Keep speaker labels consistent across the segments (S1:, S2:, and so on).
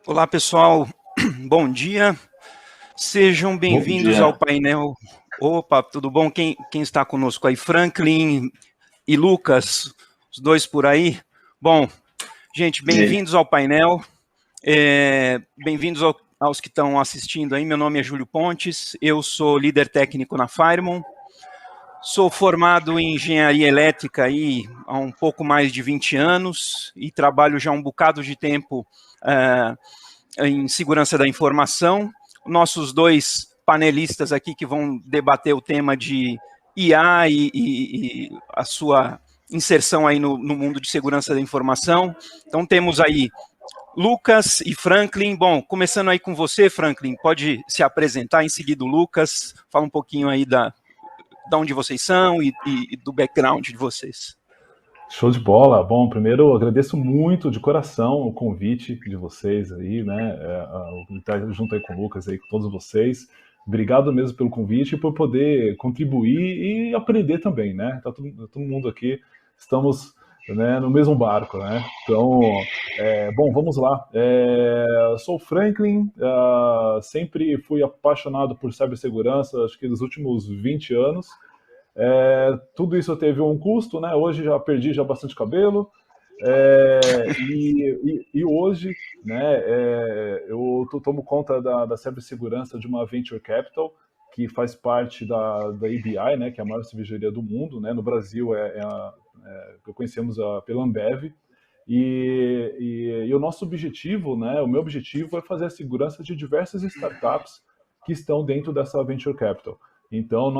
S1: Olá, pessoal. Bom dia. Sejam
S2: Bom
S1: bem-vindos ao
S2: dia.
S1: painel. Opa, tudo bom? Quem está conosco aí? Franklin e Lucas, os dois por aí. Bom, gente,
S2: E aí?
S1: bem-vindos ao painel. Bem-vindos aos que estão assistindo aí. Meu nome é Júlio Pontes, eu sou líder técnico na Firemon. Sou formado em engenharia elétrica aí há um pouco mais de 20 anos e trabalho já um bocado de tempo em segurança da informação. Nossos dois panelistas aqui que vão debater o tema de IA e a sua inserção aí no mundo de segurança da informação. Então temos aí Lucas e Franklin. Bom, começando aí com você, Franklin, pode se apresentar, em seguida o Lucas, fala um pouquinho aí da onde vocês são e do background de vocês.
S2: Show de bola. Bom, primeiro eu agradeço muito de coração o convite de vocês aí, né? Estar junto aí com o Lucas aí, com todos vocês. Obrigado mesmo pelo convite e por poder contribuir e aprender também, né? Tá todo mundo aqui, estamos, né, no mesmo barco, né? Então, bom, vamos lá. Eu sou o Franklin, sempre fui apaixonado por cibersegurança, acho que nos últimos 20 anos. Tudo isso teve um custo, né? Hoje já perdi já bastante cabelo. E hoje, né, eu tomo conta da cibersegurança de uma venture capital que faz parte da EBI, né, que é a maior cervejaria do mundo, né? No Brasil que conhecemos pela Ambev. E o nosso objetivo, né, o meu objetivo é fazer a segurança de diversas startups que estão dentro dessa venture capital. Então,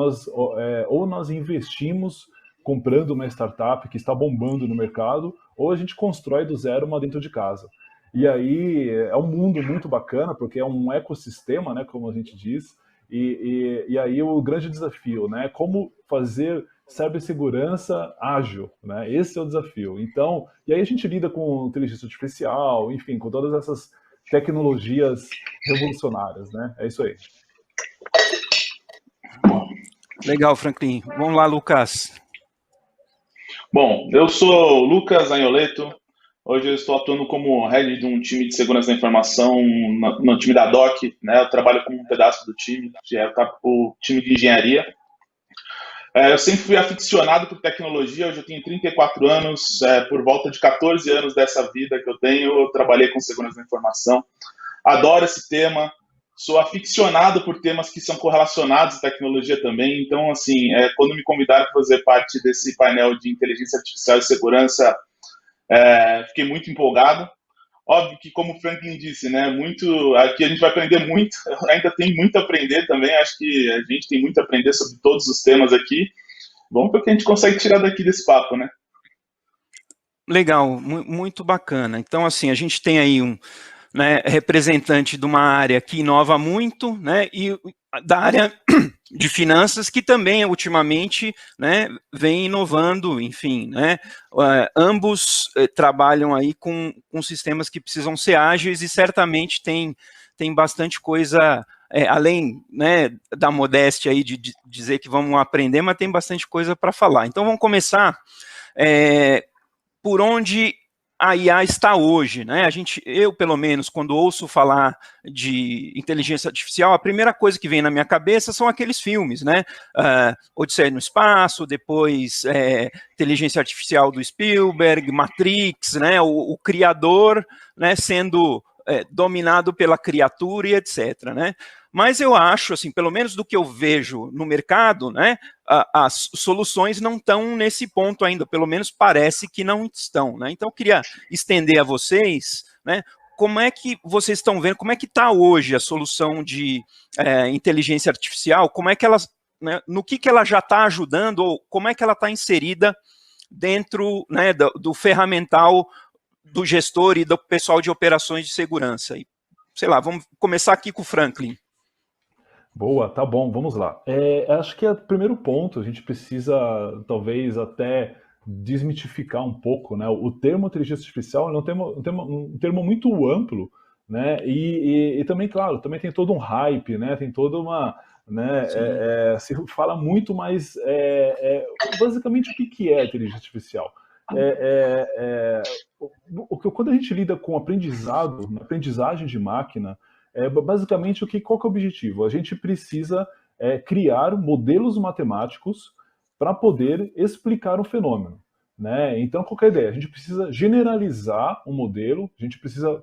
S2: ou nós investimos comprando uma startup que está bombando no mercado, ou a gente constrói do zero uma dentro de casa. E aí é um mundo muito bacana, porque é um ecossistema, né, como a gente diz, e aí o grande desafio, né, como fazer cibersegurança ágil, né, esse é o desafio. Então, e aí a gente lida com inteligência artificial, enfim, com todas essas tecnologias revolucionárias, né, é isso aí.
S1: Legal, Franklin. Vamos lá, Lucas.
S3: Bom, eu sou o Lucas Agnoleto. Hoje eu estou atuando como head de um time de segurança da informação no time da DOC, né? Eu trabalho com um pedaço do time, que é o time de engenharia. Eu sempre fui aficionado por tecnologia, hoje eu tenho 34 anos, por volta de 14 anos dessa vida que eu tenho, eu trabalhei com segurança da informação. Adoro esse tema, sou aficionado por temas que são correlacionados à tecnologia também, então, assim, quando me convidaram para fazer parte desse painel de inteligência artificial e segurança, fiquei muito empolgado. Óbvio que, como o Franklin disse, né, aqui a gente vai aprender muito, ainda tem muito a aprender também, acho que a gente tem muito a aprender sobre todos os temas aqui. Vamos ver o que a gente consegue tirar daqui desse papo, né?
S1: Legal, muito bacana. Então, assim, a gente tem aí representante de uma área que inova muito, né, e da área de finanças que também ultimamente, né, vem inovando, enfim, né, ambos trabalham aí com sistemas que precisam ser ágeis e certamente tem bastante coisa, além, né, da modéstia aí de dizer que vamos aprender, mas tem bastante coisa para falar. Então vamos começar por onde a IA está hoje, né? Eu, pelo menos, quando ouço falar de inteligência artificial, a primeira coisa que vem na minha cabeça são aqueles filmes, né? Odisseia no Espaço, depois inteligência artificial do Spielberg, Matrix, né? O criador, né, sendo dominado pela criatura e etc, né? Mas eu acho, assim, pelo menos do que eu vejo no mercado, né, as soluções não estão nesse ponto ainda, pelo menos parece que não estão, né? Então eu queria estender a vocês, né, como é que vocês estão vendo, como é que está hoje a solução de inteligência artificial, como é que ela, né, no que ela já está ajudando, ou como é que ela está inserida dentro, né, do ferramental do gestor e do pessoal de operações de segurança. E, sei lá, vamos começar aqui com o Franklin.
S2: Boa, tá bom, vamos lá. Acho que primeiro ponto, a gente precisa talvez até desmitificar um pouco, né? O termo inteligência artificial é um termo muito amplo, né? E também, claro, também tem todo um hype, né? Tem toda uma, né? Se fala muito, mas basicamente o que é inteligência artificial? quando a gente lida com aprendizado, aprendizagem de máquina, basicamente qual que é o objetivo? A gente precisa criar modelos matemáticos para poder explicar um fenômeno, né? Então, qual que é a ideia? A gente precisa generalizar um modelo, a gente precisa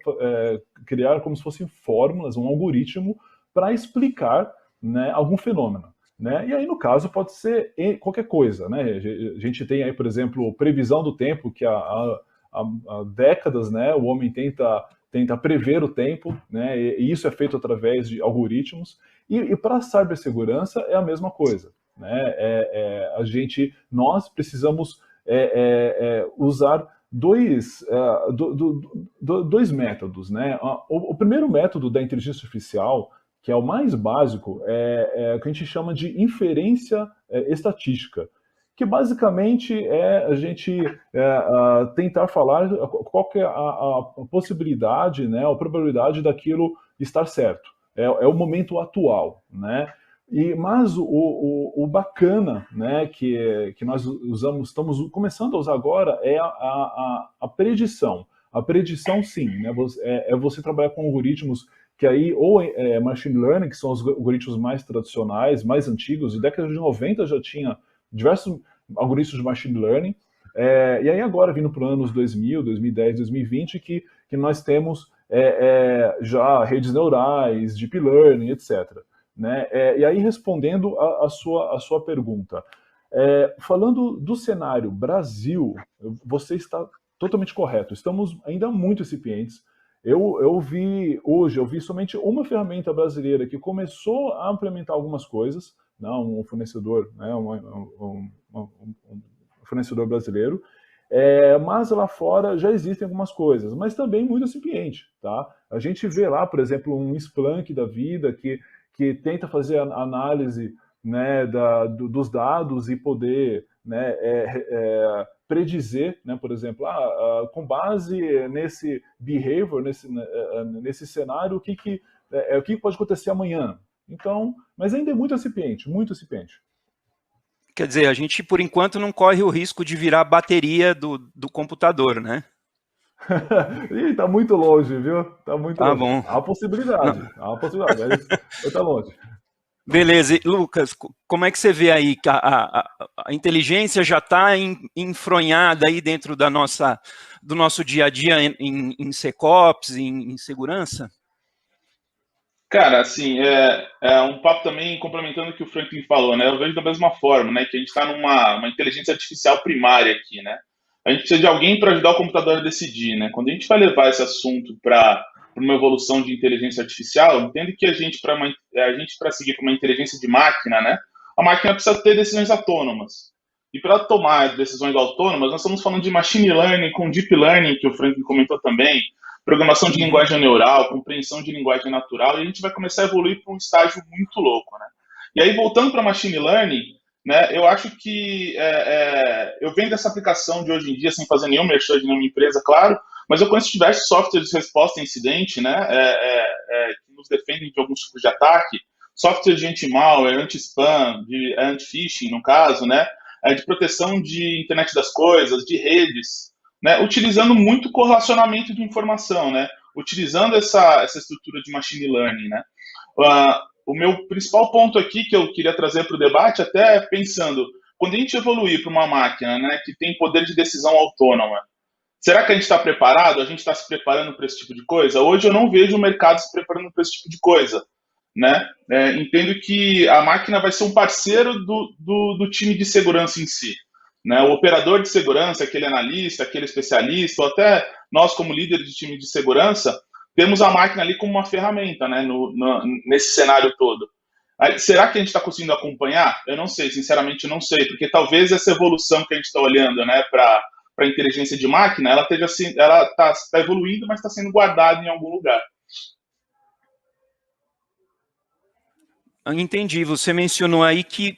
S2: criar como se fossem fórmulas, um algoritmo para explicar, né, algum fenômeno. Né? E aí, no caso, pode ser qualquer coisa. Né? A gente tem aí, por exemplo, previsão do tempo, que há décadas, né, o homem tenta prever o tempo, né, e isso é feito através de algoritmos. E para a cibersegurança é a mesma coisa. Né? Nós precisamos usar dois métodos. Né? O primeiro método da inteligência artificial, que é o mais básico, é o que a gente chama de inferência estatística, que basicamente é a gente tentar falar qual que é a possibilidade, né, a probabilidade daquilo estar certo. É o momento atual, né? Mas o bacana, né, que nós estamos começando a usar agora é a predição. A predição, sim, né, você trabalhar com algoritmos que aí, ou machine learning, que são os algoritmos mais tradicionais, mais antigos, de década de 90 já tinha diversos algoritmos de machine learning, e aí agora, vindo para os anos 2000, 2010, 2020, que nós temos já redes neurais, deep learning, etc. Né? E aí, respondendo a sua pergunta, falando do cenário Brasil, você está totalmente correto, estamos ainda muito incipientes. Eu vi somente uma ferramenta brasileira que começou a implementar algumas coisas, né, um fornecedor, né, um fornecedor brasileiro, mas lá fora já existem algumas coisas, mas também muito incipiente. Tá? A gente vê lá, por exemplo, um Splunk da vida que tenta fazer a análise, né, dos dados e poder, né, predizer, né, por exemplo, com base nesse behavior, nesse cenário, o que pode acontecer amanhã. Então, mas ainda é muito incipiente, muito incipiente.
S1: Quer dizer, a gente, por enquanto, não corre o risco de virar a bateria do computador, né?
S2: Ih, tá muito longe, viu? Tá muito longe.
S1: Bom.
S2: Há possibilidade, mas tá longe.
S1: Beleza. E, Lucas, como é que você vê aí que a inteligência já está enfronhada aí dentro do nosso dia a dia em SecOps, em segurança?
S3: Cara, assim, é um papo também complementando o que o Franklin falou, né? Eu vejo da mesma forma, né? Que a gente está numa inteligência artificial primária aqui, né? A gente precisa de alguém para ajudar o computador a decidir, né? Quando a gente vai levar esse assunto para uma evolução de inteligência artificial, entendo que a gente, para seguir para uma inteligência de máquina, né? A máquina precisa ter decisões autônomas. E para tomar decisões autônomas, nós estamos falando de machine learning com deep learning, que o Franklin comentou também, programação de linguagem neural, compreensão de linguagem natural, e a gente vai começar a evoluir para um estágio muito louco, né? E aí, voltando para machine learning, né, eu acho que eu venho dessa aplicação de hoje em dia, sem fazer nenhum merchan de nenhuma empresa, claro, mas eu conheço diversos softwares de resposta a incidente, né, que nos defendem de alguns tipos de ataque, software de anti-malware, anti-spam, de anti-phishing, no caso, né, de proteção de internet das coisas, de redes, né, utilizando muito correlacionamento de informação, né, utilizando essa estrutura de machine learning, né. O meu principal ponto aqui que eu queria trazer para o debate, até pensando, quando a gente evoluir para uma máquina, né, que tem poder de decisão autônoma, será que a gente está preparado? A gente está se preparando para esse tipo de coisa? Hoje eu não vejo o mercado se preparando para esse tipo de coisa, né? Entendo que a máquina vai ser um parceiro do time de segurança em si, né? O operador de segurança, aquele analista, aquele especialista, ou até nós como líderes de time de segurança, temos a máquina ali como uma ferramenta, né, nesse cenário todo. Aí, será que a gente está conseguindo acompanhar? Eu não sei, sinceramente eu não sei, porque talvez essa evolução que a gente está olhando, né, para a inteligência de máquina, ela está evoluindo, mas está sendo guardada em algum lugar.
S1: Entendi. Você mencionou aí que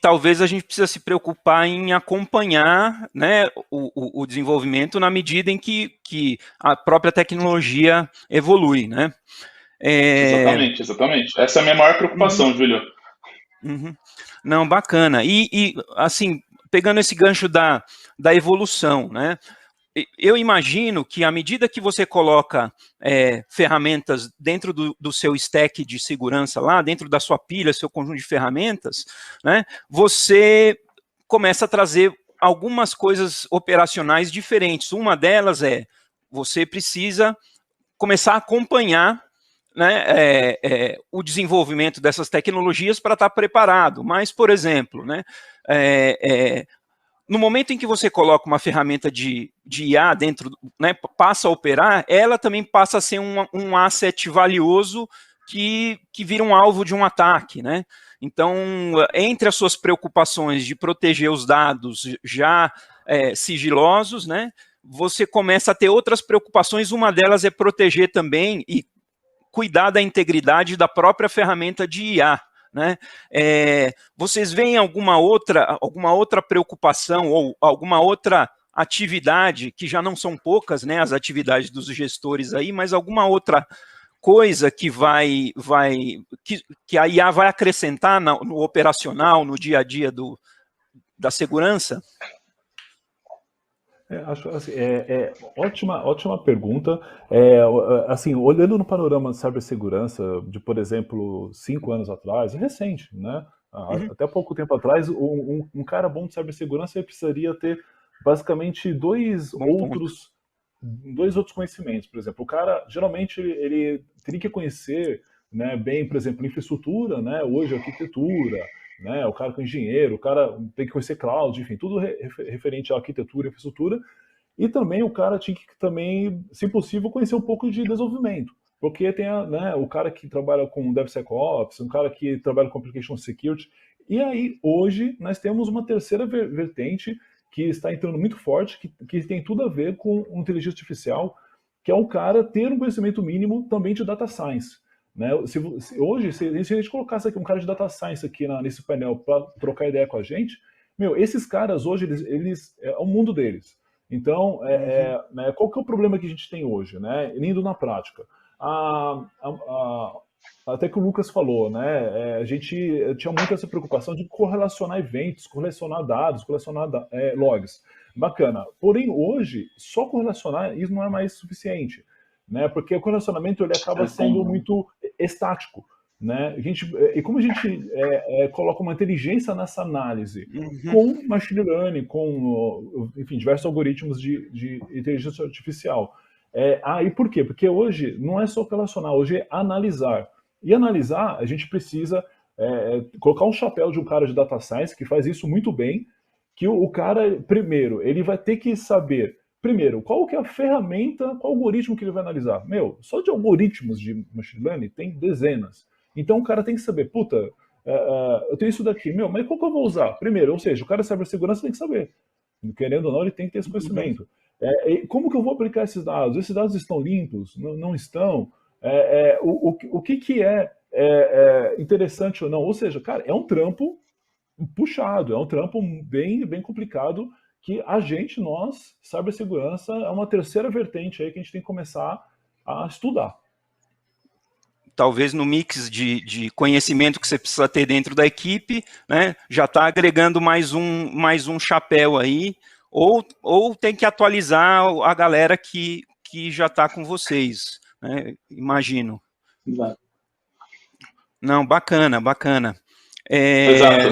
S1: talvez a gente precisa se preocupar em acompanhar, né, o desenvolvimento na medida em que a própria tecnologia evolui, né?
S3: Exatamente. Essa é a minha maior preocupação, Júlio.
S1: Não, bacana. E assim, pegando esse gancho da evolução, né? Eu imagino que à medida que você coloca ferramentas dentro do seu stack de segurança lá, dentro da sua pilha, seu conjunto de ferramentas, né, você começa a trazer algumas coisas operacionais diferentes. Uma delas você precisa começar a acompanhar, né, o desenvolvimento dessas tecnologias para estar preparado. Mas, por exemplo, né, no momento em que você coloca uma ferramenta de IA dentro, né, passa a operar, ela também passa a ser um asset valioso que vira um alvo de um ataque, né? Então, entre as suas preocupações de proteger os dados já sigilosos, né, você começa a ter outras preocupações, uma delas é proteger também e cuidar da integridade da própria ferramenta de IA, né? Vocês veem alguma outra preocupação ou alguma outra atividade, que já não são poucas, né, as atividades dos gestores aí, mas alguma outra coisa que que a IA vai acrescentar no operacional, no dia a dia da segurança?
S2: Acho assim, ótima pergunta. Assim, olhando no panorama de cibersegurança de, por exemplo, 5 anos atrás, é recente, né? Até pouco tempo atrás, um cara bom de cibersegurança precisaria ter basicamente dois outros conhecimentos. Por exemplo, o cara geralmente ele teria que conhecer, né, bem, por exemplo, infraestrutura, né? Hoje arquitetura. Né, o cara que é engenheiro, o cara tem que conhecer cloud, enfim, tudo referente à arquitetura e infraestrutura, e também o cara tinha que também, se possível, conhecer um pouco de desenvolvimento, porque tem né, o cara que trabalha com DevSecOps, um cara que trabalha com Application Security, e aí hoje nós temos uma terceira vertente que está entrando muito forte, que tem tudo a ver com inteligência artificial, que é um cara ter um conhecimento mínimo também de Data Science. Né? Hoje, se a gente colocasse aqui um cara de Data Science aqui nesse painel para trocar ideia com a gente, esses caras hoje, eles é o mundo deles. Então, né, qual que é o problema que a gente tem hoje? Né? Indo na prática. Até que o Lucas falou, né? A gente tinha muito essa preocupação de correlacionar eventos, correlacionar dados, correlacionar logs. Bacana. Porém, hoje, só correlacionar isso não é mais suficiente. Né, porque o correlacionamento ele acaba sendo muito estático, né? E como a gente coloca uma inteligência nessa análise com machine learning, com, enfim, diversos algoritmos de inteligência artificial. E por quê? Porque hoje não é só correlacionar, hoje é analisar. E analisar, a gente precisa colocar um chapéu de um cara de data science que faz isso muito bem, que o cara, primeiro, ele vai ter que saber. Primeiro, qual que é a ferramenta, qual algoritmo que ele vai analisar? Só de algoritmos de machine learning tem dezenas. Então o cara tem que saber, eu tenho isso daqui, mas qual que eu vou usar? Primeiro, ou seja, o cara de cibersegurança tem que saber. Querendo ou não, ele tem que ter esse conhecimento. Como que eu vou aplicar esses dados? Esses dados estão limpos? Não estão? O que é interessante ou não? Ou seja, cara, é um trampo puxado, é um trampo bem, bem complicado, que nós, cibersegurança, é uma terceira vertente aí que a gente tem que começar a estudar.
S1: Talvez no mix de conhecimento que você precisa ter dentro da equipe, né, já está agregando mais um chapéu aí, ou tem que atualizar a galera que já está com vocês, né, imagino.
S3: Exato.
S1: Não, bacana.
S3: Exato.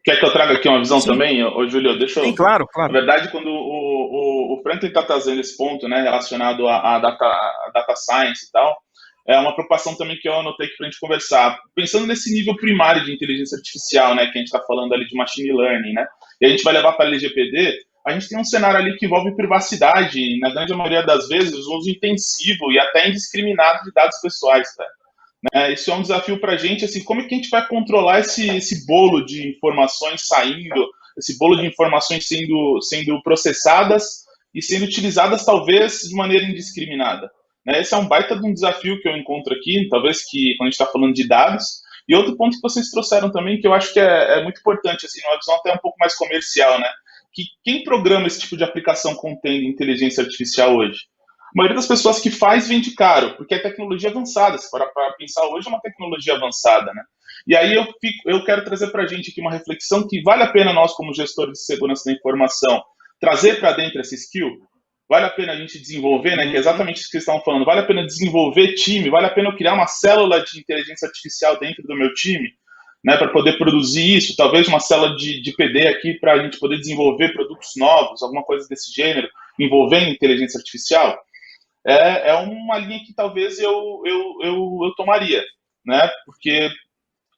S3: Quer que eu traga aqui uma visão? Sim. Também, Júlio?
S1: Sim, claro.
S3: Na verdade, quando o Franklin está trazendo esse ponto, né, relacionado a data science e tal, é uma preocupação também que eu anotei aqui para a gente conversar. Pensando nesse nível primário de inteligência artificial, né, que a gente está falando ali de machine learning, né, e a gente vai levar para a LGPD, a gente tem um cenário ali que envolve privacidade, na grande maioria das vezes, uso intensivo e até indiscriminado de dados pessoais, tá? Né? Isso é um desafio para a gente, assim, como é que a gente vai controlar esse bolo de informações saindo, esse bolo de informações sendo processadas e sendo utilizadas, talvez, de maneira indiscriminada. Né? Esse é um baita de um desafio que eu encontro aqui, talvez que quando a gente está falando de dados. E outro ponto que vocês trouxeram também, que eu acho que é muito importante, assim, numa visão até um pouco mais comercial, né? Que quem programa esse tipo de aplicação contendo inteligência artificial hoje? maioria das pessoas que faz vende caro, porque é tecnologia avançada. Se para pensar hoje, é uma tecnologia avançada, né? E aí eu quero trazer para a gente aqui uma reflexão que vale a pena nós, como gestores de segurança da informação, trazer para dentro essa skill. Vale a pena a gente desenvolver, né? Que é exatamente isso que vocês estão falando. Vale a pena desenvolver time, vale a pena eu criar uma célula de inteligência artificial dentro do meu time, né, para poder produzir isso, talvez uma célula de PD aqui para a gente poder desenvolver produtos novos, alguma coisa desse gênero, envolvendo inteligência artificial. É uma linha que talvez eu tomaria, né? Porque,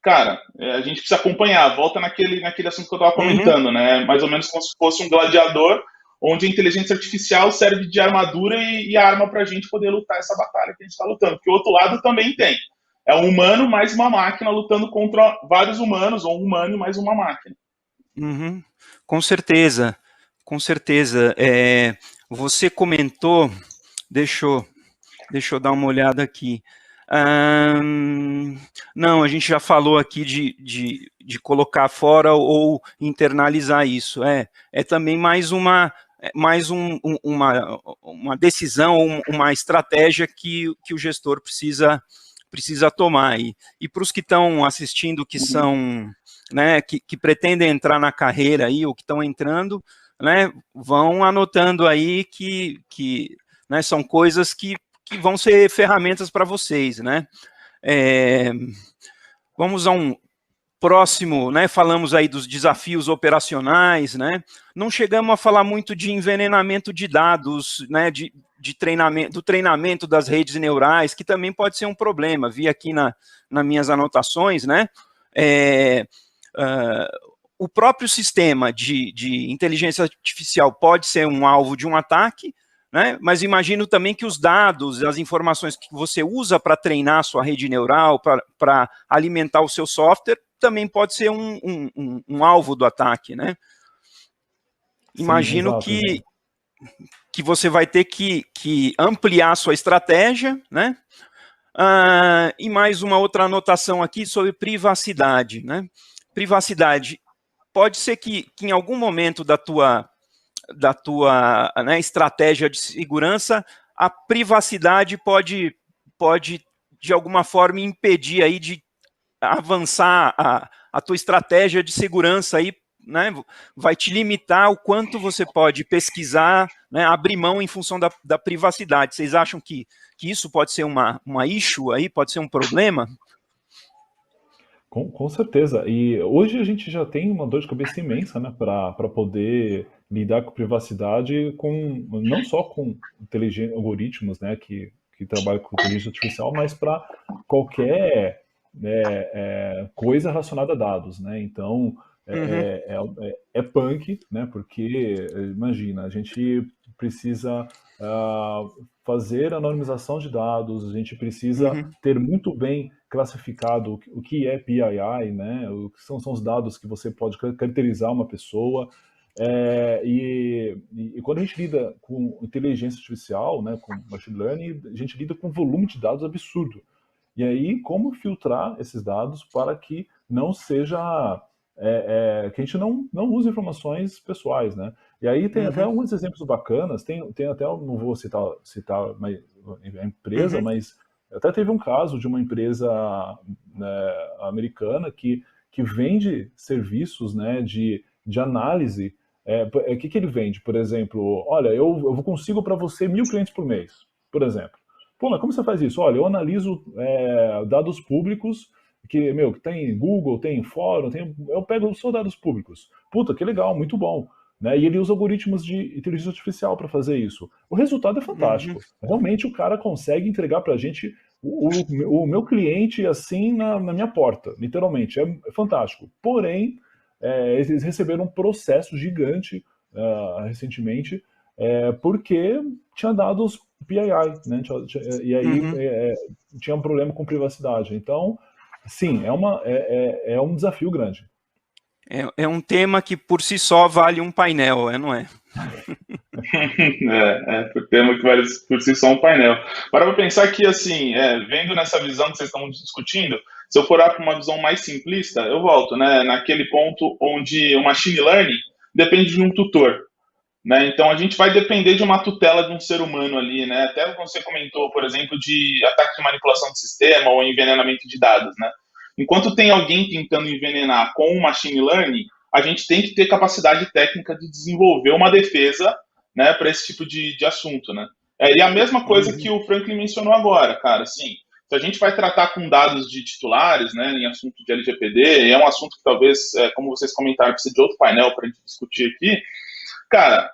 S3: cara, a gente precisa acompanhar. Volta naquele assunto que eu estava comentando, né? Mais ou menos como se fosse um gladiador, onde a inteligência artificial serve de armadura e arma para a gente poder lutar essa batalha que a gente está lutando. Porque o outro lado também tem. É um humano mais uma máquina lutando contra vários humanos, ou um humano mais uma máquina.
S1: Com certeza, com certeza. Você comentou, deixa eu dar uma olhada aqui. Não, a gente já falou aqui de colocar fora ou internalizar isso. É também mais uma decisão, uma estratégia que o gestor precisa tomar. E para os que estão assistindo, que são, né, que pretendem entrar na carreira aí, ou que estão entrando, né, vão anotando aí que né, são coisas que vão ser ferramentas para vocês, né? Vamos a um próximo, né? Falamos aí dos desafios operacionais, né? Não chegamos a falar muito de envenenamento de dados, né? De treinamento, do treinamento das redes neurais, que também pode ser um problema. Vi aqui nas minhas anotações, né? O próprio sistema de inteligência artificial pode ser um alvo de um ataque, né? Mas imagino também que os dados, as informações que você usa para treinar a sua rede neural, para alimentar o seu software, também pode ser um alvo do ataque, né? Sim, imagino exato, que você vai ter que ampliar a sua estratégia, né? E mais uma outra anotação aqui sobre privacidade, né? Privacidade, pode ser que em algum momento da tua né, estratégia de segurança, a privacidade pode de alguma forma impedir aí de avançar a tua estratégia de segurança aí, né, vai te limitar o quanto você pode pesquisar, né, abrir mão em função da privacidade. Vocês acham que isso pode ser uma issue aí, pode ser um problema?
S2: Com certeza. E hoje a gente já tem uma dor de cabeça imensa, né, para poder lidar com privacidade, não só com algoritmos, né, que trabalham com inteligência artificial, mas para qualquer coisa relacionada a dados, né? Então é punk, né? Porque imagina, a gente precisa fazer anonimização de dados, a gente precisa ter muito bem classificado o que é PII, né? O que são os dados que você pode caracterizar uma pessoa. E quando a gente lida com inteligência artificial, né, com machine learning, a gente lida com um volume de dados absurdo. E aí, como filtrar esses dados para que não seja... que a gente não use informações pessoais, né? E aí tem até alguns exemplos bacanas, tem até, não vou citar a empresa, mas até teve um caso de uma empresa, né, americana que vende serviços, né, de análise. O que ele vende? Por exemplo, olha, eu consigo para você 1.000 clientes por mês, por exemplo. Pô, mas como você faz isso? Olha, eu analiso dados públicos que tem Google, tem fórum, eu pego só dados públicos. Puta, que legal, muito bom. Né? E ele usa algoritmos de inteligência artificial para fazer isso. O resultado é fantástico. Realmente o cara consegue entregar para a gente o meu cliente assim na minha porta, literalmente. É fantástico. Porém, eles receberam um processo gigante recentemente, porque tinha dados PII, né? E aí tinha um problema com privacidade. Então, sim, é um desafio grande.
S1: É um tema que por si só vale um painel, não é?
S3: Um tema que vale por si só um painel. Para pensar que, assim, vendo nessa visão que vocês estão discutindo, se eu for para uma visão mais simplista, eu volto, né, naquele ponto onde o machine learning depende de um tutor. né? Então a gente vai depender de uma tutela de um ser humano ali, né? Até você comentou, por exemplo, de ataque de manipulação de sistema ou envenenamento de dados, né? Enquanto tem alguém tentando envenenar com o machine learning, a gente tem que ter capacidade técnica de desenvolver uma defesa, né, para esse tipo de assunto, né? E a mesma coisa que o Franklin mencionou agora, cara, assim, se a gente vai tratar com dados de titulares, né, em assunto de LGPD, é um assunto que talvez, como vocês comentaram, precisa de outro painel para a gente discutir aqui, cara,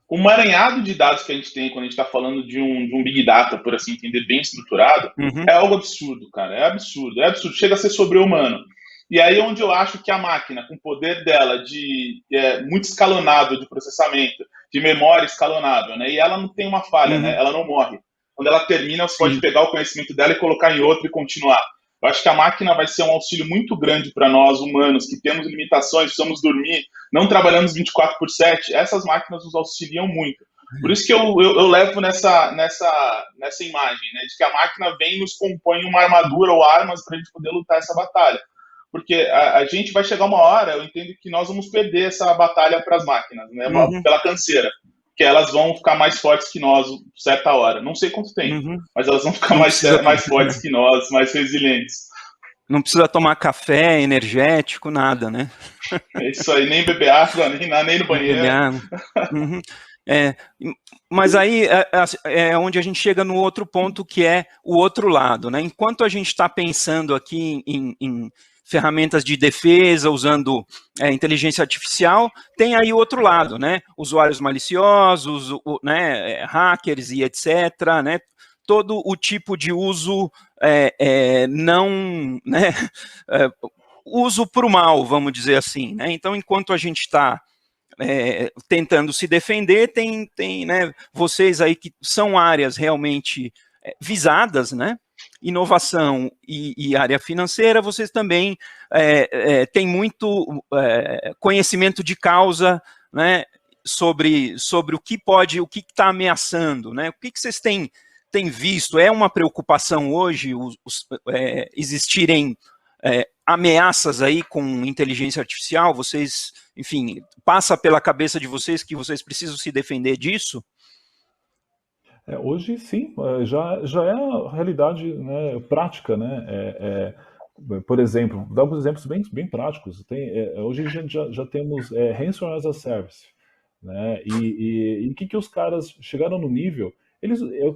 S3: o emaranhado de dados que a gente tem quando a gente está falando de um Big Data, por assim entender, bem estruturado, é algo absurdo, cara, é absurdo, chega a ser sobre-humano. E aí onde eu acho que a máquina, com o poder dela de muito escalonável de processamento, de memória escalonável, né, e ela não tem uma falha, né, ela não morre. Quando ela termina, você pode pegar o conhecimento dela e colocar em outro e continuar. Eu acho que a máquina vai ser um auxílio muito grande para nós, humanos, que temos limitações, precisamos dormir, não trabalhamos 24/7. Essas máquinas nos auxiliam muito. Por isso que eu levo nessa imagem, né, de que a máquina vem e nos compõe uma armadura ou armas para a gente poder lutar essa batalha. Porque a gente vai chegar uma hora, eu entendo que nós vamos perder essa batalha para as máquinas, né, pela canseira. Que elas vão ficar mais fortes que nós, certa hora. Não sei quanto tempo, mas elas vão ficar mais fortes que nós, mais resilientes.
S1: Não precisa tomar café, energético, nada, né?
S3: É isso aí, nem beber água, nem no banheiro.
S1: Mas aí é onde a gente chega no outro ponto, que é o outro lado, né? Enquanto a gente está pensando aqui em ferramentas de defesa, usando inteligência artificial, tem aí o outro lado, né? Usuários maliciosos, né? Hackers e etc., né? Todo o tipo de uso não, né? Uso para o mal, vamos dizer assim, né? Então, enquanto a gente está tentando se defender, tem né, vocês aí que são áreas realmente visadas, né? Inovação e área financeira, vocês também têm muito conhecimento de causa, né, sobre o que está ameaçando, né? O que vocês têm visto? É uma preocupação hoje existirem ameaças aí com inteligência artificial? Vocês, enfim, passa pela cabeça de vocês que vocês precisam se defender disso?
S2: Hoje, sim, já é a realidade, né, prática, né? Por exemplo, dá alguns exemplos bem práticos. Hoje a gente já temos Ransomware as a Service, né? E o que os caras chegaram no nível? É o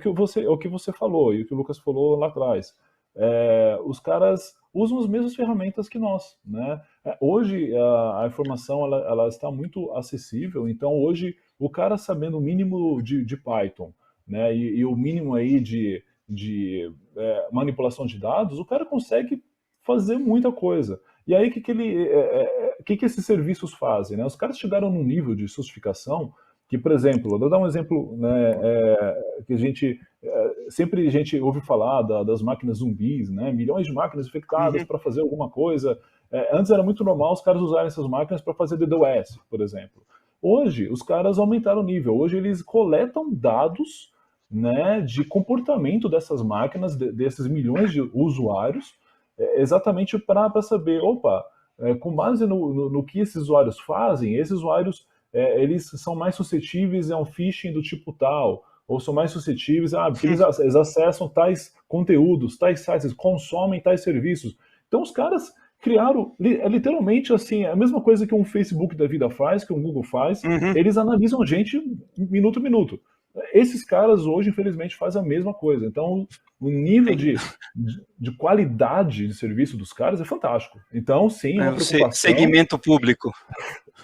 S2: que você falou e o que o Lucas falou lá atrás. Os caras usam as mesmas ferramentas que nós, né? Hoje a informação ela está muito acessível, então hoje o cara sabendo o mínimo de Python, né, e o mínimo aí de manipulação de dados, o cara consegue fazer muita coisa. E aí o que esses serviços fazem, né? Os caras chegaram num nível de sofisticação que, por exemplo, vou dar um exemplo, né, que sempre a gente ouve falar das máquinas zumbis, né? Milhões de máquinas infectadas para fazer alguma coisa. Antes era muito normal os caras usarem essas máquinas para fazer DDoS, por exemplo. Hoje, os caras aumentaram o nível. Hoje, eles coletam dados, né, de comportamento dessas máquinas, desses milhões de usuários, exatamente para saber, com base no que esses usuários fazem, esses usuários eles são mais suscetíveis a um phishing do tipo tal, ou são mais suscetíveis porque eles acessam tais conteúdos, tais sites, eles consomem tais serviços. Então, os caras criaram, literalmente, assim, a mesma coisa que um Facebook da vida faz, que um Google faz, eles analisam gente minuto a minuto. Esses caras hoje, infelizmente, fazem a mesma coisa. Então, o nível de qualidade de serviço dos caras é fantástico. Então, sim, é uma preocupação.
S1: Segmento público.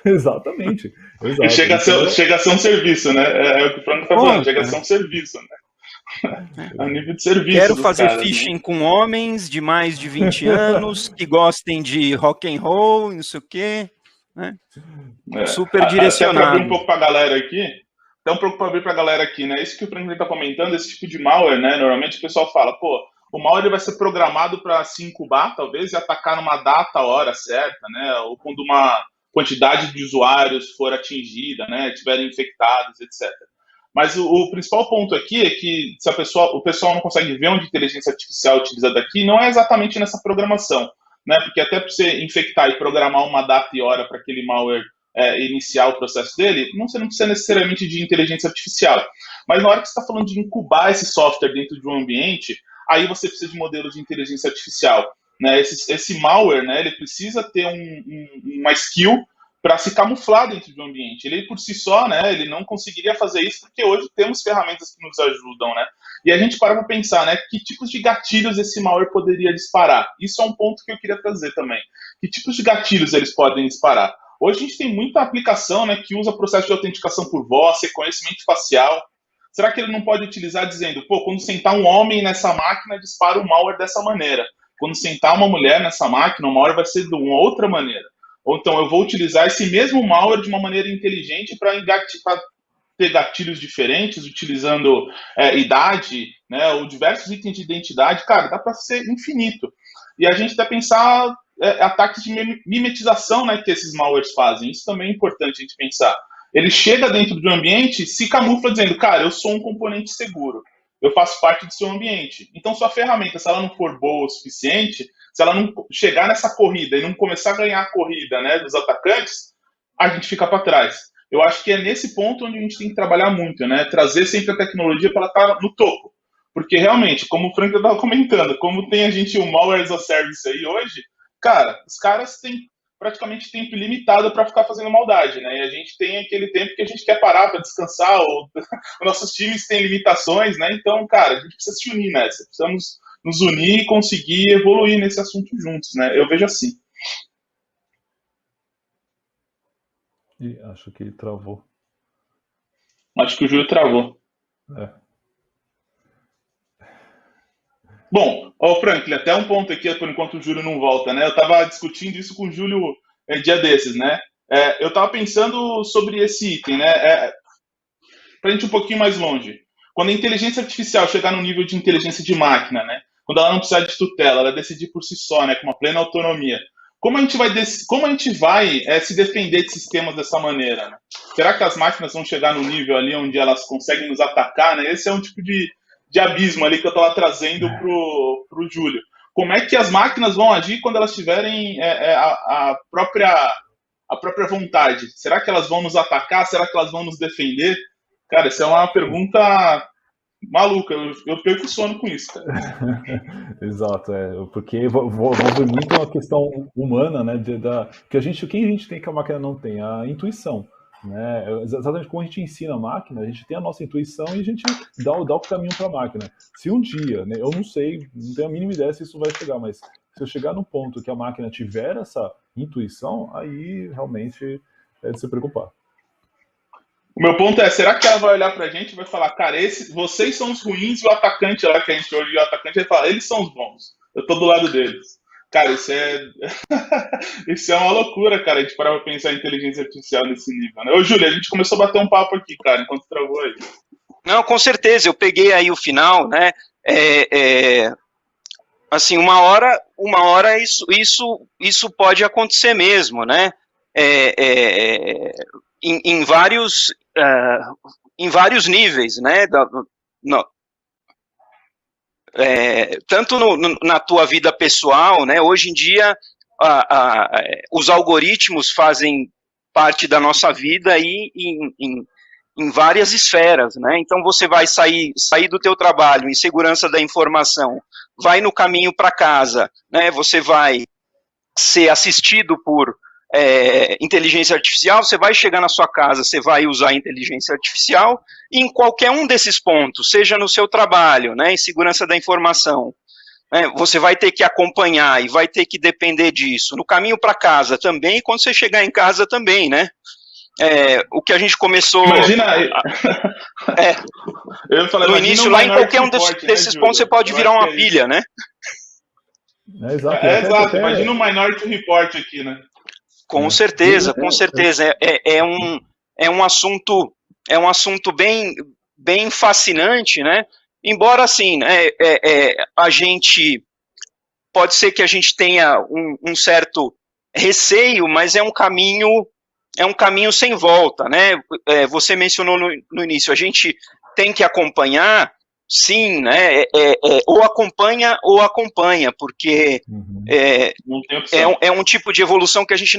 S2: Exatamente.
S3: E chega a ser um serviço, né? É o que o Franco está falando, chega a ser um serviço, né? A nível de serviço.
S1: Quero fazer
S3: caras,
S1: phishing,
S3: né?
S1: Com homens de mais de 20 anos, que gostem de rock and roll, não sei o quê, né? Super direcionado.
S3: Até para abrir um pouco para a galera aqui, né? Isso que o Franklin está comentando, esse tipo de malware, né? Normalmente o pessoal fala, o malware ele vai ser programado para se incubar, talvez, e atacar numa data, hora certa, né? Ou quando uma quantidade de usuários for atingida, né? Estiverem infectados, etc. Mas o principal ponto aqui é que se o pessoal não consegue ver onde a inteligência artificial é utilizada aqui, não é exatamente nessa programação, né? Porque até para você infectar e programar uma data e hora para aquele malware iniciar o processo dele, você não precisa necessariamente de inteligência artificial. Mas na hora que você está falando de incubar esse software dentro de um ambiente, aí você precisa de modelos de inteligência artificial. Né? Esse malware, né, ele precisa ter uma skill para se camuflar dentro de um ambiente. Ele, por si só, né, ele não conseguiria fazer isso, porque hoje temos ferramentas que nos ajudam, né? E a gente para pensar, né, que tipos de gatilhos esse malware poderia disparar. Isso é um ponto que eu queria trazer também. Que tipos de gatilhos eles podem disparar? Hoje a gente tem muita aplicação, né, que usa processo de autenticação por voz, reconhecimento facial. Será que ele não pode utilizar dizendo, pô, quando sentar um homem nessa máquina, dispara o malware dessa maneira. Quando sentar uma mulher nessa máquina, o malware vai ser de uma outra maneira. Ou então eu vou utilizar esse mesmo malware de uma maneira inteligente para ter gatilhos diferentes, utilizando idade, né, ou diversos itens de identidade. Cara, dá para ser infinito. E a gente deve pensar ataques de mimetização, né, que esses malwares fazem. Isso também é importante a gente pensar. Ele chega dentro do ambiente, se camufla dizendo, cara, eu sou um componente seguro. Eu faço parte do seu ambiente. Então, sua ferramenta, se ela não for boa o suficiente, se ela não chegar nessa corrida e não começar a ganhar a corrida, né, dos atacantes, a gente fica para trás. Eu acho que é nesse ponto onde a gente tem que trabalhar muito, né? Trazer sempre a tecnologia para ela estar no topo. Porque, realmente, como o Frank estava comentando, como tem a gente o Malware as a Service aí hoje, cara, os caras têm praticamente tempo ilimitado para ficar fazendo maldade, né? E a gente tem aquele tempo que a gente quer parar para descansar, ou os nossos times têm limitações, né? Então, cara, a gente precisa se unir nessa, precisamos nos unir e conseguir evoluir nesse assunto juntos, né? Eu vejo assim.
S2: E acho que ele travou.
S3: Acho que o Júlio travou. Bom, Franklin, até um ponto aqui, por enquanto o Júlio não volta, né? Eu estava discutindo isso com o Júlio dia desses, né? Eu estava pensando sobre esse item, né? Para a gente ir um pouquinho mais longe. Quando a inteligência artificial chegar no nível de inteligência de máquina, né? Quando ela não precisar de tutela, ela decidir por si só, né? Com uma plena autonomia. Como a gente vai se defender de sistemas dessa maneira? Né? Será que as máquinas vão chegar no nível ali onde elas conseguem nos atacar? Né? Esse é um tipo de abismo ali que eu estava trazendo pro Júlio. Como é que as máquinas vão agir quando elas tiverem a própria vontade? Será que elas vão nos atacar? Será que elas vão nos defender? Cara, essa é uma pergunta maluca. Eu perco o sono com isso, cara.
S2: Exato, porque envolve muito uma questão humana, né? Quem a gente tem que a máquina não tem? A intuição. Né? Exatamente como a gente ensina a máquina, a gente tem a nossa intuição e a gente dá o caminho para a máquina. Se um dia, né, eu não sei, não tenho a mínima ideia se isso vai chegar, mas se eu chegar no ponto que a máquina tiver essa intuição, aí realmente é de se preocupar.
S3: O meu ponto é, será que ela vai olhar pra gente e vai falar, cara, vocês são os ruins e o atacante lá que a gente olha, o atacante vai falar, eles são os bons, eu tô do lado deles. Cara, isso é uma loucura, cara, a gente parar pra pensar em inteligência artificial nesse nível, né? Ô, Júlio, a gente começou a bater um papo aqui, cara, enquanto travou aí.
S1: Não, com certeza, eu peguei aí o final, né? Assim, uma hora isso pode acontecer mesmo, né? Em vários níveis, né? Tanto na tua vida pessoal, né? Hoje em dia os algoritmos fazem parte da nossa vida aí em várias esferas, né? Então você vai sair do teu trabalho em segurança da informação, vai no caminho para casa, né? Você vai ser assistido por inteligência artificial, você vai chegar na sua casa, você vai usar inteligência artificial, e em qualquer um desses pontos, seja no seu trabalho, né, em segurança da informação, né, você vai ter que acompanhar e vai ter que depender disso. No caminho para casa também, e quando você chegar em casa também, né? O que a gente começou...
S3: Imagina...
S1: no início, lá em qualquer um desses pontos, você pode virar uma pilha, né?
S2: Exato.
S3: Exato. Imagina um Minority Report aqui, né?
S1: Com certeza, com certeza. É um assunto bem fascinante, né? Embora, assim, a gente... Pode ser que a gente tenha um certo receio, mas é um caminho sem volta, né? Você mencionou no início, a gente tem que acompanhar, sim, né? Ou acompanha, porque é um tipo de evolução que a gente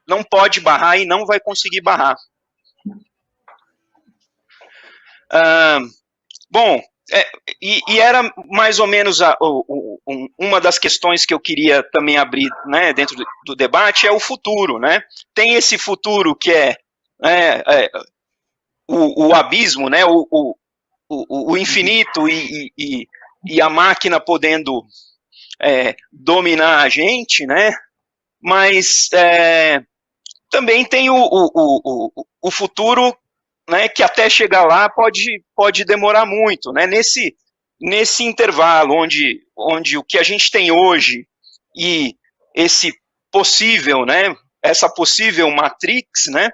S1: não pode barrar e não vai conseguir barrar. Bom, e era mais ou menos uma das questões que eu queria também abrir, né, dentro do debate, é o futuro, né? Tem esse futuro que é o abismo, né, o infinito e a máquina podendo dominar a gente, né? Mas também tem o futuro, né, que até chegar lá pode demorar muito, né? Nesse intervalo onde o que a gente tem hoje e esse possível, né, essa possível Matrix, né,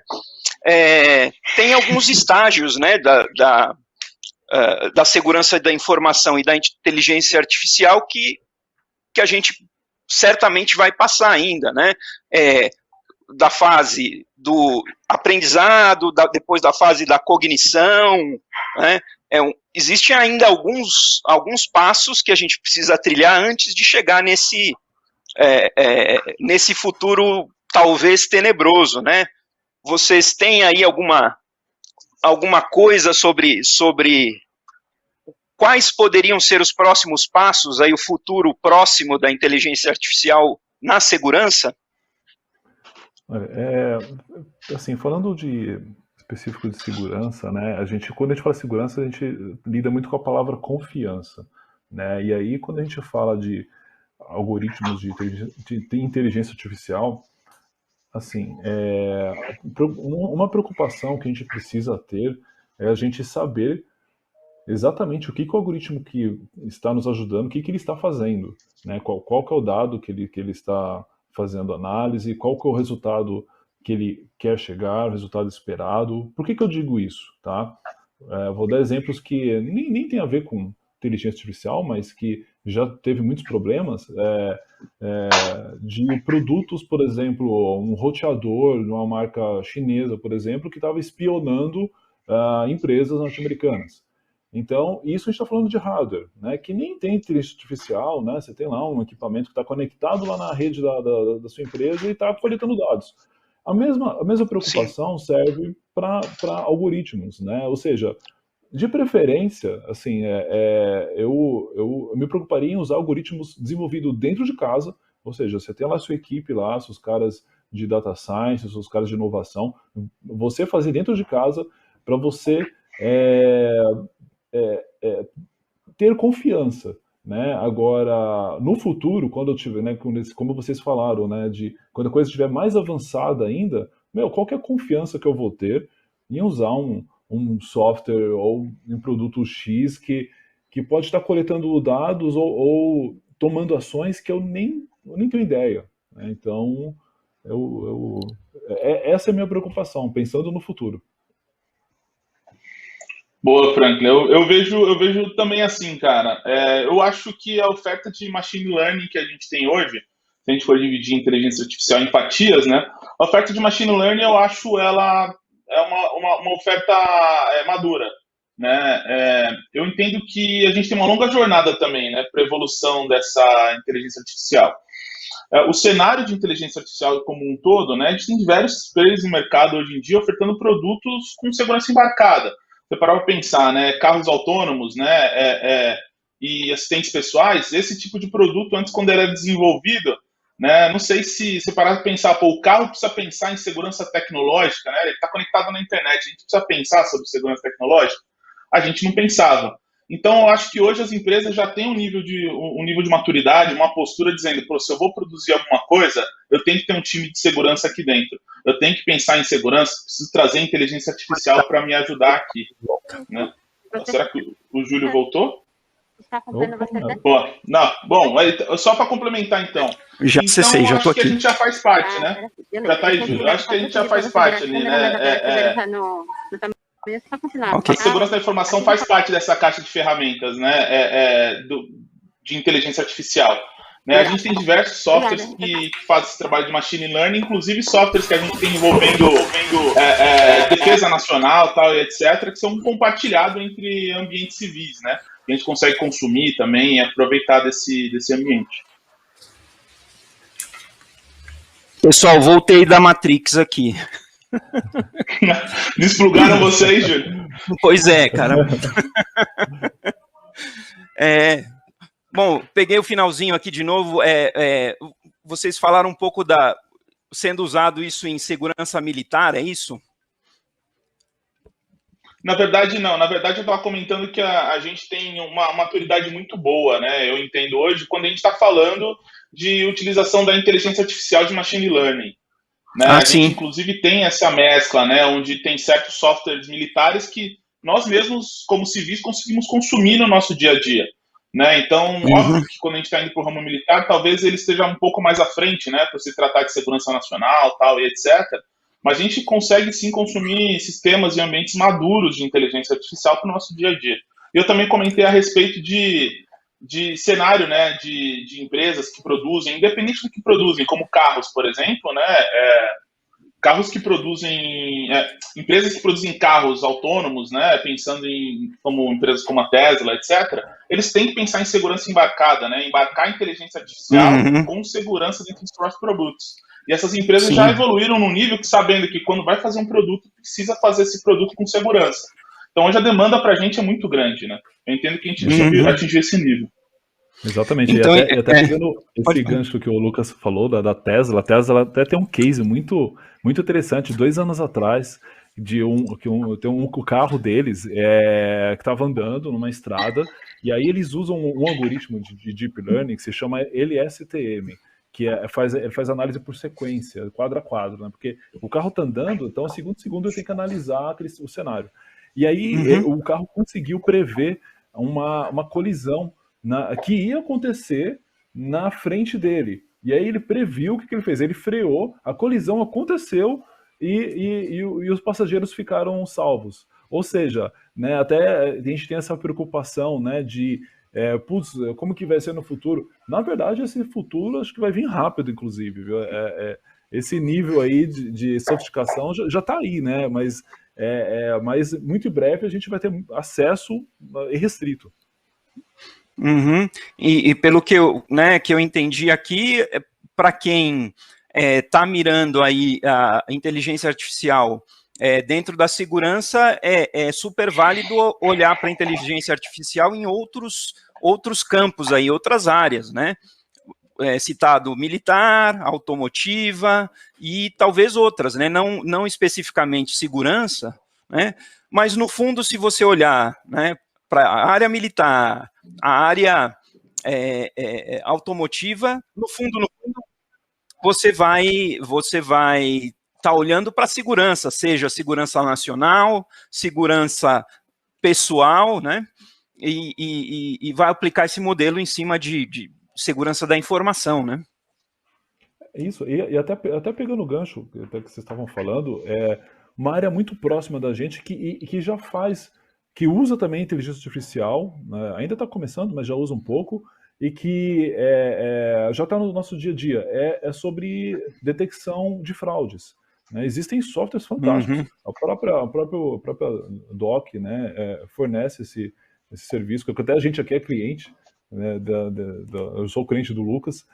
S1: tem alguns estágios, né, da segurança da informação e da inteligência artificial que a gente certamente vai passar ainda, né? Da fase do aprendizado, depois da fase da cognição, né? Existem ainda alguns passos que a gente precisa trilhar antes de chegar nesse futuro talvez tenebroso, né? Vocês têm aí alguma coisa sobre quais poderiam ser os próximos passos, aí o futuro próximo da inteligência artificial na segurança?
S2: Assim, falando específico de segurança, né? Quando a gente fala segurança, a gente lida muito com a palavra confiança, né? E aí, quando a gente fala de algoritmos de inteligência artificial, assim, uma preocupação que a gente precisa ter é a gente saber exatamente o que o algoritmo que está nos ajudando, o que ele está fazendo, né? Qual que é o dado que ele está fazendo análise, qual que é o resultado que ele quer chegar, o resultado esperado. Por que eu digo isso, tá? Vou dar exemplos que nem tem a ver com inteligência artificial, mas que já teve muitos problemas de produtos, por exemplo, um roteador de uma marca chinesa, por exemplo, que estava espionando empresas norte-americanas. Então, isso a gente está falando de hardware, né, que nem tem inteligência artificial, né, você tem lá um equipamento que está conectado lá na rede da sua empresa e está coletando dados. A mesma preocupação Sim. serve para algoritmos, né, ou seja, de preferência, assim, eu me preocuparia em usar algoritmos desenvolvidos dentro de casa, ou seja, você tem lá a sua equipe lá, seus caras de data science, seus caras de inovação, você fazer dentro de casa para você ter confiança, né? Agora, no futuro, quando eu tiver, né, como vocês falaram, né, quando a coisa estiver mais avançada ainda, qual que é a confiança que eu vou ter em usar um software ou um produto X que pode estar coletando dados ou tomando ações que eu nem tenho ideia, né? Então, essa é a minha preocupação, pensando no futuro.
S3: Boa, Franklin. Eu vejo também assim, cara. Eu acho que a oferta de machine learning que a gente tem hoje, se a gente for dividir inteligência artificial em fatias, né? A oferta de machine learning, eu acho ela uma oferta madura, né? Eu entendo que a gente tem uma longa jornada também, né, para a evolução dessa inteligência artificial. O cenário de inteligência artificial como um todo, né? A gente tem diversos players no mercado hoje em dia ofertando produtos com segurança embarcada. Você parar para pensar, né, carros autônomos, né, e assistentes pessoais, esse tipo de produto, antes, quando ele era desenvolvido, né, não sei se você parar para pensar, o carro precisa pensar em segurança tecnológica, né, ele está conectado na internet, a gente precisa pensar sobre segurança tecnológica? A gente não pensava. Então, eu acho que hoje as empresas já têm um nível de maturidade, uma postura dizendo, se eu vou produzir alguma coisa, eu tenho que ter um time de segurança aqui dentro. Eu tenho que pensar em segurança, preciso trazer inteligência artificial para me ajudar aqui, né? Será que o Júlio voltou?
S4: Está acontecendo você?
S3: Bom, só para complementar, então.
S1: Já acessei, já estou aqui.
S3: Acho que a gente já faz parte, né? Já tá aí, Júlio. Acho que a gente já faz parte ali, né? Okay. A segurança da informação faz parte dessa caixa de ferramentas, né, de inteligência artificial. Né, a gente tem diversos softwares que fazem esse trabalho de machine learning, inclusive softwares que a gente tem envolvendo defesa nacional, tal, etc., que são compartilhados entre ambientes civis, né? A gente consegue consumir também e aproveitar desse ambiente.
S1: Pessoal, voltei da Matrix aqui.
S3: Desplugaram vocês, Júlio?
S1: Pois é, cara. Bom, peguei o finalzinho aqui de novo. Vocês falaram um pouco sendo usado isso em segurança militar, é isso?
S3: Na verdade, não. Na verdade, eu estava comentando que a gente tem uma maturidade muito boa, né? Eu entendo hoje, quando a gente está falando de utilização da inteligência artificial de machine learning. Né? A gente, inclusive, tem essa mescla, né? Onde tem certos softwares militares que nós mesmos, como civis, conseguimos consumir no nosso dia a dia. Né? Então, óbvio que quando a gente está indo para o ramo militar, talvez ele esteja um pouco mais à frente, né? Por se tratar de segurança nacional, tal, e etc. Mas a gente consegue, sim, consumir sistemas e ambientes maduros de inteligência artificial para o nosso dia a dia. Eu também comentei a respeito de cenário, né, de empresas que produzem, independente do que produzem, como carros, por exemplo, né, carros que produzem, empresas que produzem carros autônomos, né, pensando como empresas como a Tesla, etc., eles têm que pensar em segurança embarcada, né, embarcar inteligência artificial com segurança dentro dos próprios produtos. E essas empresas já evoluíram num nível que, sabendo que quando vai fazer um produto, precisa fazer esse produto com segurança. Então, hoje a demanda para a gente é muito grande, né? Eu entendo que a gente atingiu esse nível.
S2: Exatamente. Então, e até pegando esse gancho que o Lucas falou da Tesla, a Tesla até tem um case muito, muito interessante. 2 anos atrás, o carro deles que estava andando numa estrada, e aí eles usam um algoritmo de Deep Learning que se chama LSTM, que faz análise por sequência, quadro a quadro, né? Porque o carro está andando, então, segundo a segundo, ele tem que analisar o cenário. E aí o carro conseguiu prever uma colisão que ia acontecer na frente dele. E aí ele previu o que ele fez. Ele freou, a colisão aconteceu e os passageiros ficaram salvos. Ou seja, né, até a gente tem essa preocupação, né, de como que vai ser no futuro. Na verdade, esse futuro acho que vai vir rápido, inclusive. Viu? Esse nível aí de sofisticação já está aí, né? Mas muito em breve a gente vai ter acesso irrestrito.
S1: E pelo que eu entendi aqui, para quem está mirando aí a inteligência artificial dentro da segurança, é super válido olhar para a inteligência artificial em outros campos aí, outras áreas, né? Citado militar, automotiva e talvez outras, né? Não especificamente segurança, né? Mas no fundo, se você olhar, né, para a área militar, a área automotiva, no fundo, você vai estar olhando para a segurança, seja segurança nacional, segurança pessoal, né? E vai aplicar esse modelo em cima de segurança da informação, né?
S2: Isso, e até pegando o gancho até que vocês estavam falando, uma área muito próxima da gente que já faz, que usa também inteligência artificial, né? Ainda está começando, mas já usa um pouco, e que já está no nosso dia a dia, é sobre detecção de fraudes. Né? Existem softwares fantásticos, a própria DOC, né, fornece esse serviço, que até a gente aqui é cliente, né, eu sou cliente do Lucas,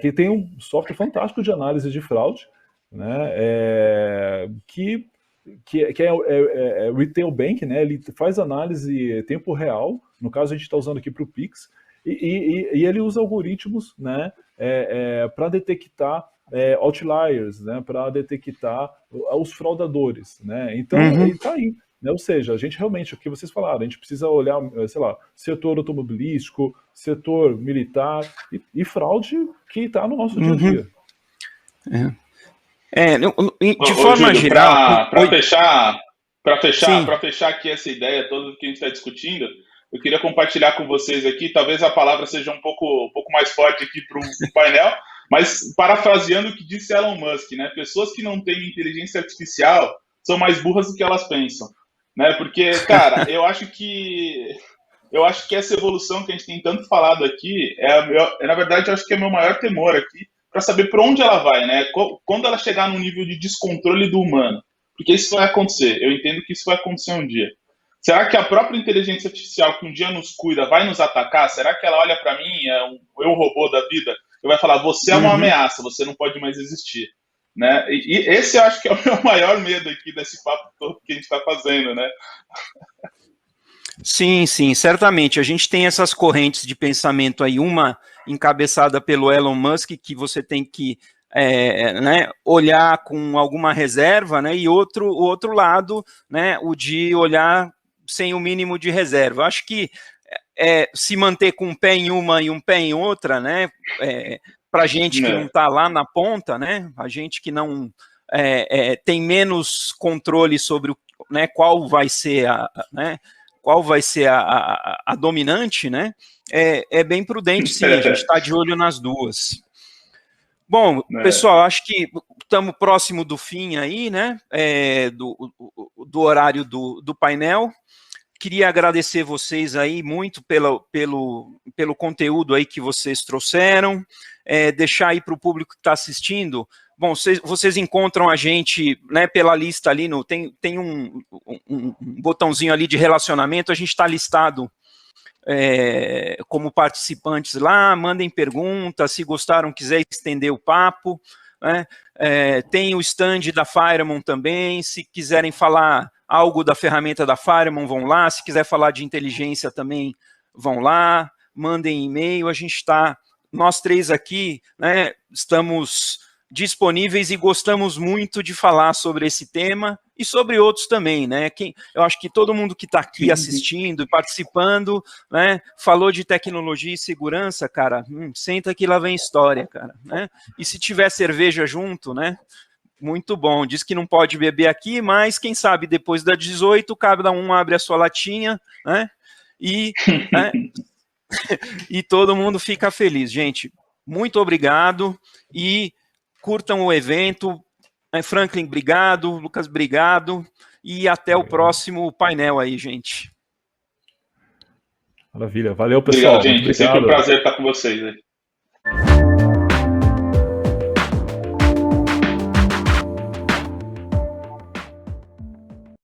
S2: que tem um software fantástico de análise de fraude, né, que é Retail Bank, né, ele faz análise em tempo real, no caso a gente está usando aqui para o Pix, e ele usa algoritmos, né, para detectar outliers, né, para detectar os fraudadores, né, então ele está aí. Ou seja, a gente realmente, o que vocês falaram, a gente precisa olhar, sei lá, setor automobilístico, setor militar e fraude que está no nosso dia a dia.
S1: De forma
S3: Júlio,
S1: geral...
S3: Para fechar aqui essa ideia toda que a gente está discutindo, eu queria compartilhar com vocês aqui, talvez a palavra seja um pouco mais forte aqui para o painel, mas parafraseando o que disse Elon Musk, né? Pessoas que não têm inteligência artificial são mais burras do que elas pensam. Né? Porque, cara, eu acho que essa evolução que a gente tem tanto falado aqui na verdade, eu acho que é o meu maior temor aqui, para saber por onde ela vai, né? Quando ela chegar num nível de descontrole do humano, porque isso vai acontecer, eu entendo que isso vai acontecer um dia. Será que a própria inteligência artificial que um dia nos cuida vai nos atacar? Será que ela olha para mim, eu robô da vida, e vai falar, você é uma ameaça, você não pode mais existir. Né? E esse eu acho que é o meu maior medo aqui desse papo todo que a gente está fazendo, né?
S1: Sim, sim, certamente. A gente tem essas correntes de pensamento aí, uma encabeçada pelo Elon Musk, que você tem que né, olhar com alguma reserva, né, e o outro lado, né, o de olhar sem o mínimo de reserva. Acho que se manter com um pé em uma e um pé em outra, né, para a gente que não está lá na ponta, né, a gente que não tem menos controle sobre né, qual vai ser a dominante, né, é bem prudente, sim, a gente está de olho nas duas. Bom, pessoal, acho que estamos próximo do fim aí, né, do horário do painel. Queria agradecer vocês aí muito pelo conteúdo aí que vocês trouxeram, deixar aí para o público que está assistindo. Bom, vocês encontram a gente, né, pela lista ali, tem um botãozinho ali de relacionamento, a gente está listado como participantes lá, mandem perguntas, se gostaram, quiser estender o papo, né? Tem o stand da Firemon também, se quiserem falar algo da ferramenta da Firemon, vão lá, se quiser falar de inteligência também, vão lá, mandem e-mail, a gente está, nós três aqui, né, estamos disponíveis e gostamos muito de falar sobre esse tema e sobre outros também, né? Eu acho que todo mundo que está aqui assistindo e participando, né, falou de tecnologia e segurança, cara, senta que lá vem história, cara, né? E se tiver cerveja junto, né? Muito bom. Diz que não pode beber aqui, mas quem sabe depois das 18, cada um abre a sua latinha, né? Né, e todo mundo fica feliz, gente. Muito obrigado e curtam o evento. Franklin, obrigado. Lucas, obrigado. E até o próximo painel aí, gente.
S2: Maravilha. Valeu, pessoal.
S3: Obrigado, gente. É sempre um prazer estar com vocês aí.